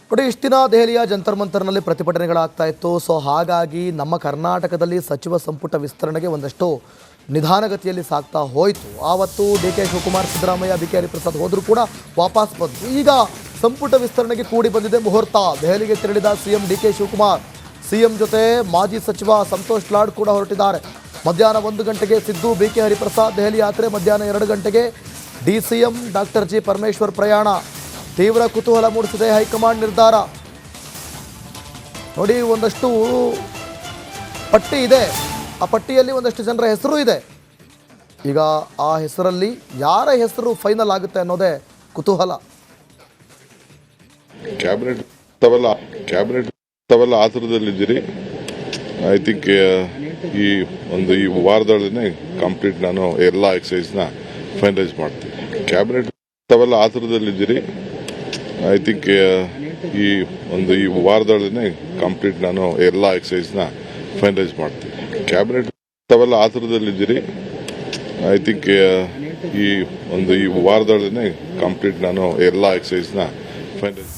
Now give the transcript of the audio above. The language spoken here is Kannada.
ನೋಡಿ, ಇಷ್ಟು ದಿನ ದೆಹಲಿಯ ಜಂತರ್ ಮಂತರ್ನಲ್ಲಿ ಪ್ರತಿಭಟನೆಗಳಾಗ್ತಾ ಇತ್ತು. ಸೊ ಹಾಗಾಗಿ ನಮ್ಮ ಕರ್ನಾಟಕದಲ್ಲಿ ಸಚಿವ ಸಂಪುಟ ವಿಸ್ತರಣೆಗೆ ಒಂದಷ್ಟು ನಿಧಾನಗತಿಯಲ್ಲಿ ಸಾಗ್ತಾ ಹೋಯಿತು. ಆವತ್ತು ಡಿ.ಕೆ. ಶಿವಕುಮಾರ್, ಸಿದ್ದರಾಮಯ್ಯ, ಬಿ.ಕೆ. ಹರಿಪ್ರಸಾದ್ ಹೋದರೂ ಕೂಡ ವಾಪಸ್ ಬಂದರು. ಈಗ ಸಂಪುಟ ವಿಸ್ತರಣೆಗೆ ಕೂಡಿ ಬಂದಿದೆ ಮುಹೂರ್ತ. ದೆಹಲಿಗೆ ತೆರಳಿದ ಸಿಎಂ ಡಿ.ಕೆ. ಶಿವಕುಮಾರ್ ಸಿಎಂ ಜೊತೆ ಮಾಜಿ ಸಚಿವ ಸಂತೋಷ್ ಲಾಡ್ ಕೂಡ ಹೊರಟಿದ್ದಾರೆ. ಮಧ್ಯಾಹ್ನ 1 ಗಂಟೆಗೆ ಸಿದ್ದು, ಬಿ.ಕೆ. ಹರಿಪ್ರಸಾದ್ ದೆಹಲಿ ಯಾತ್ರೆ. ಮಧ್ಯಾಹ್ನ 2 ಗಂಟೆಗೆ ಡಿಸಿಎಂ ಡಾಕ್ಟರ್ ಜಿ ಪರಮೇಶ್ವರ್ ಪ್ರಯಾಣ. ತೀವ್ರ ಕುತೂಹಲ ಮೂಡಿಸಿದೆ ಹೈಕಮಾಂಡ್ ನಿರ್ಧಾರ. ನೋಡಿ, ಒಂದಷ್ಟು ಪಟ್ಟಿ ಇದೆ. ಆ ಪಟ್ಟಿಯಲ್ಲಿ ಒಂದಷ್ಟು ಜನರ ಹೆಸರು ಇದೆ. ಈಗ ಆ ಹೆಸರಲ್ಲಿ ಯಾರ ಹೆಸರು ಫೈನಲ್ ಆಗುತ್ತೆ ಅನ್ನೋದೇ ಕುತೂಹಲ. ಕ್ಯಾಬಿನೆಟ್ ತಾವೆಲ್ಲ ಆತುರದಲ್ಲಿದ್ದೀರಿ. ಐ ಥಿಂಕ್ ಈ ವಾರದೊಳಗೆ ಕಂಪ್ಲೀಟ್ ನಾನು ಎಲ್ಲ ಎಕ್ಸೈಸ್ನ ಫೈನಲೈಸ್ ಮಾಡ್ತೀನಿ. ಕ್ಯಾಬಿನೆಟ್ ತಾವೆಲ್ಲ ಆತುರದಲ್ಲಿದ್ದೀರಿ. ಐ ಥಿಂಕ್ ಈ ವಾರದೊಳಗೆ ಕಂಪ್ಲೀಟ್ ನಾನು ಎಲ್ಲ ಎಕ್ಸೈಸ್ನ ಫೈನಲೈಸ್ ಮಾಡ್ತೀನಿ. ಕ್ಯಾಬಿನೆಟ್ ತಾವೆಲ್ಲ ಆತುರದಲ್ಲಿದ್ದೀರಿ. ಐ ಥಿಂಕ್ ಈ ವಾರದೊಳಗೆ ಕಂಪ್ಲೀಟ್ ನಾನು ಎಲ್ಲ ಎಕ್ಸೈಸ್ನ ಫೈನಲೈಸ್